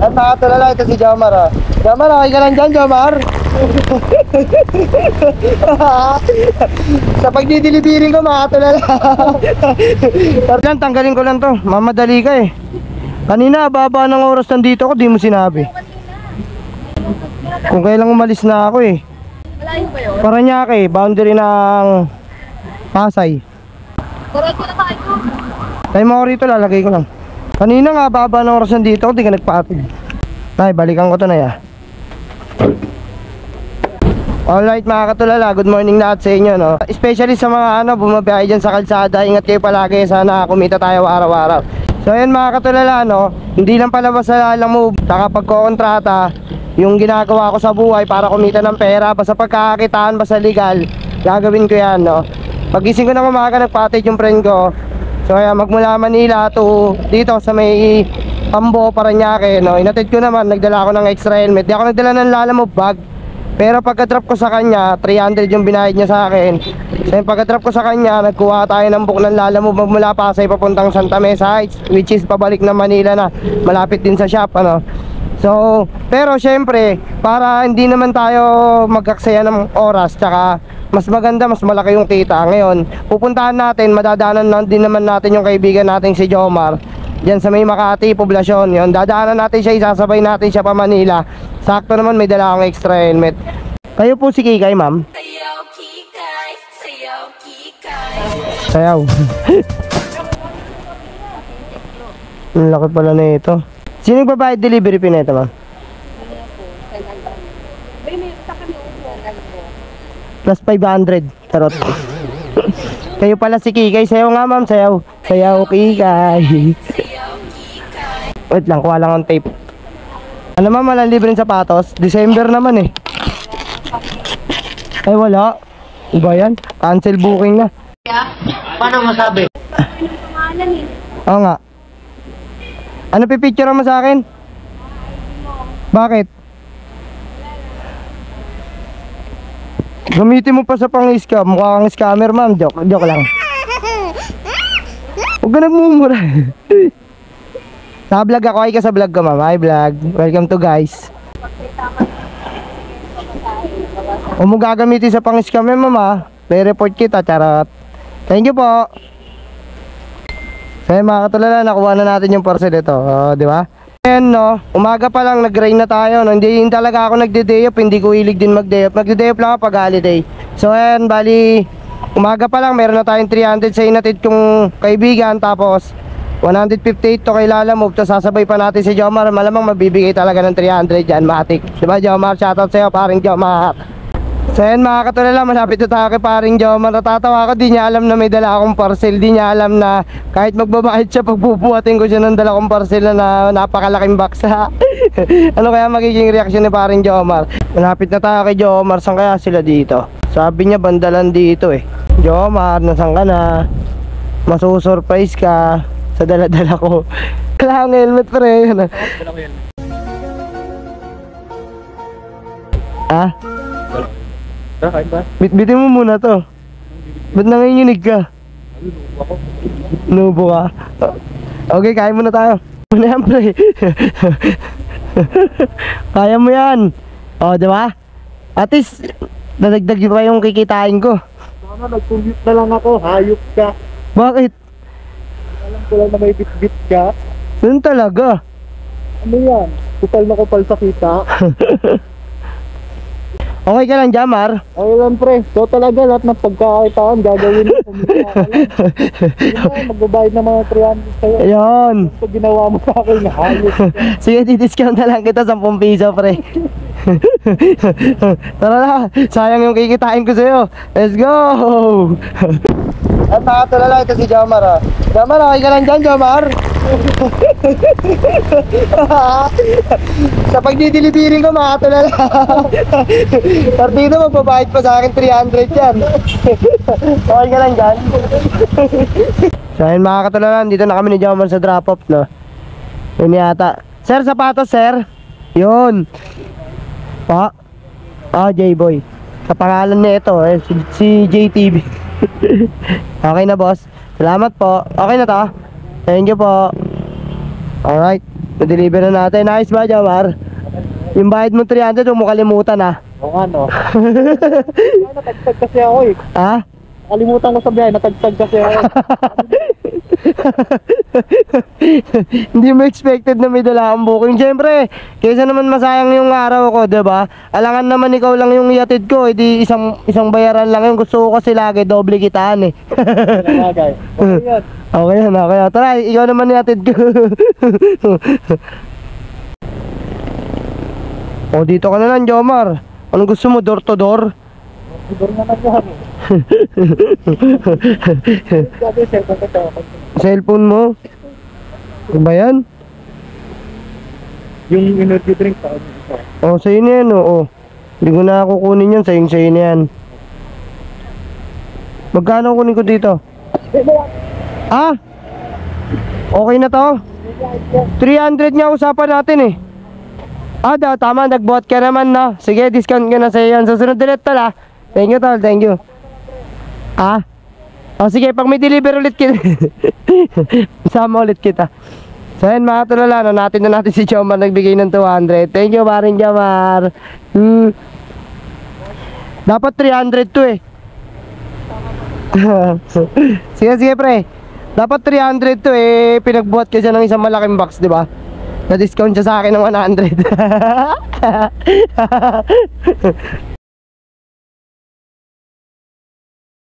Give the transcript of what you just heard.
At nakatulala ito si Jomar, oh. Jomar, okay ka lang dyan, Jomar? Sa pagdidilibirin ko, makatulala. Tarjan, tanggalin ko lang to. Mamadali ka eh. Kanina, baba ng oras nandito ko, di mo sinabi. Kung kailang umalis na ako eh. Malayo ba yun? Paranaque, boundary ng Pasay. Diretso na tayo. Tayo mo rito, lalagay ko lang. Kanina nga, baba ng oras nandito ko, di ka nagpaatid. Tay, balikan ko to na ya. Alright mga katulala, good morning lahat sa inyo, no? Especially sa mga bumabiyahe dyan sa kalsada, ingat kayo palagi, sana kumita tayo araw-araw. So ayun mga katulala, no? Hindi lang pala basta lang move, saka pagkokontrata, yung ginagawa ko sa buhay para kumita ng pera, basta pagkakakitaan, basta legal, gagawin ko yan, no? Pagising ko ng umaga, nagpatid yung friend ko. So ayan, magmula Manila to dito sa may Ambo, Paranaque, no? Inatid ko naman, nagdala ako ng extra helmet. Di ako nagdala ng Lalamove bag. Pero pagka-drop ko sa kanya, 300 yung binayad niya sa akin. So pagka-drop ko sa kanya, nagkuha tayo ng book ng Lalamove magmula Pasay papuntang Santa Mesa Heights, which is pabalik na Manila na, malapit din sa shop, ano. So, pero syempre, para hindi naman tayo magaksaya ng oras, tsaka mas maganda, mas malaki yung kita. Ngayon, pupuntahan natin, madadaanan na din naman natin yung kaibigan natin si Jomar diyan sa may Makati, poblasyon. Yun, dadaanan natin siya, isasabay natin siya pa Manila. Sakto naman, may dala akong extra helmet. Kayo po si Kikay, ma'am? Sayaw, Kikay. Sayaw, Kikay. Sayaw. Ang laki pala na ito. Sino nagbabayad delivery fee na ito, ma'am? Plus 500. Tarot. Kayo pala si Kikay. Sayaw nga, ma'am. Sayaw. Sayaw, Kikay. Wait lang, kuha lang ang tape. Ano ma'am, walang libreng sapatos? December naman eh. Ay wala. Iba yan? Cancel booking na. Paano masabi? Oo nga. Ano pipicture mo sa akin? Bakit? Gamitin mo pa sa pang-scam. Mukha kang scammer, ma'am. Joke lang. Huwag ka nagmumura. Naka-vlog ako. Ay ka sa vlog ko, ma'am. Hi vlog. Welcome to guys. Kung mo gagamitin sa pang-scam yan, ma'am, ha? Re-report kita. Charot. Thank you po. Kaya mga katulala, nakuha na natin yung parcel ito. Di ba? Ayan, no, umaga pa lang nag-rain na tayo, no? Hindi talaga ako nagde-day off, hindi ko hilig din mag-day off. Nagde-day off lang ako pag holiday. So ayan, bali umaga pa lang meron na tayong 300 sa inatid kong kaibigan. Tapos 158 to kay Lalamove. To sasabay pa natin si Jomar. Malamang mabibigay talaga ng 300 dyan, matik. Diba Jomar? Shoutout sa'yo, paring Jomar. So ayan mga katulala, malapit na tayo kay paring Jomar. Natatawa ako, di niya alam na may dala akong parcel. Di niya alam na kahit magbabayad siya, pagbubuhatin ko siya ng dala kong parcel na napakalaking box. Ano kaya magiging reaksyon ni paring Jomar? Malapit na tayo kay Jomar. Saan kaya sila dito? Sabi niya bandalan dito eh. Jomar, nasan ka na? Masusurprise ka sa dala-dala ko. Kailangan ng helmet pre. Ah? Bitbitin mo muna to. Ba't nanginginig ka? Nubo ka? Okay, kaya muna tayo. Muna yan pre. Kaya mo yan. O, diba? At least dadagdag pa yung kikitain ko. Sana nag-commute na lang ako, hayop ka. Bakit? Alam ko lang na may bit-bit ka. Saan talaga? Ano yan? Kupal na kupal sa kita. Okay ka lang, Jomar? Okay lang pre, so talaga lahat ng pagkakaitaan gagawin mo. Kumita ka lang. Hindi mo magbabayad ng mga 300 sa'yo. Ayun. Ito ginawa mo sa akin, hayop ka. Sige, di-discount na lang kita 10 piso, pre. Tara na, sayang yung kikitain ko sa'yo. Let's go! At nakatulala ito si Jomar, ha? Jomar, okay ka lang dyan, Jomar? Sa pagdidilibirin ko, makatulala. Partito, magbabayad pa sa akin 300 yan. Okay ka lang dyan? So ayun mga katulala, dito na kami ni Jomar sa drop-off, no? Yun yata. Sir, sapatos, sir. Yun. Pa? J-Boy. Sa pangalan na ito, si JTV. Okay na, boss. Salamat po. Okay na to. Thank you po. Alright. Na-deliver na natin. Nice ba, Jamar? Yung bayad mo 300, huwag mo kalimutan ha. Oo nga, no? Natagtag kasi ako eh. Ha? Kalimutan ko sa biyahe, natagtag kasi ako. Hindi mo expected na may dala akong booking. Siyempre, kaysa naman masayang yung araw ko, 'di ba? Alangan naman ikaw lang yung iatid ko, edi isang bayaran lang yun. Gusto ko kasi lagi doble kitaan eh. Bagay. Okay yan. Okay yan, okay. Tara, ikaw naman iatid ko. O, dito ka na lang, Jomar. Anong gusto mo, door to door? Siguro na naglahan eh. Sabi, cellphone ko siya. Cellphone mo? Ano ba yan? Yung energy drink pa. O, sa'yo na yan, oo. Hindi ko na kukunin yan, sa'yo na yan. Magkano kunin ko dito? Ah? Okay na to? 300 nga usapan natin eh. Ah, tama, nag-bot ka naman na. Sige, discount ka na sa'yo yan. Susunod ulit tol ah. Thank you tol, thank you. Ah? O sige, pag may deliver ulit kita. Sama ulit kita. So yan mga tulala, no, natin si Jomar nagbigay ng 200. Thank you paring Jomar. Dapat 300 to eh. Sige pre. Dapat 300 to eh. Pinagbuhat ka siya ng isang malaking box, di ba? Na-discount siya sa akin ng 100.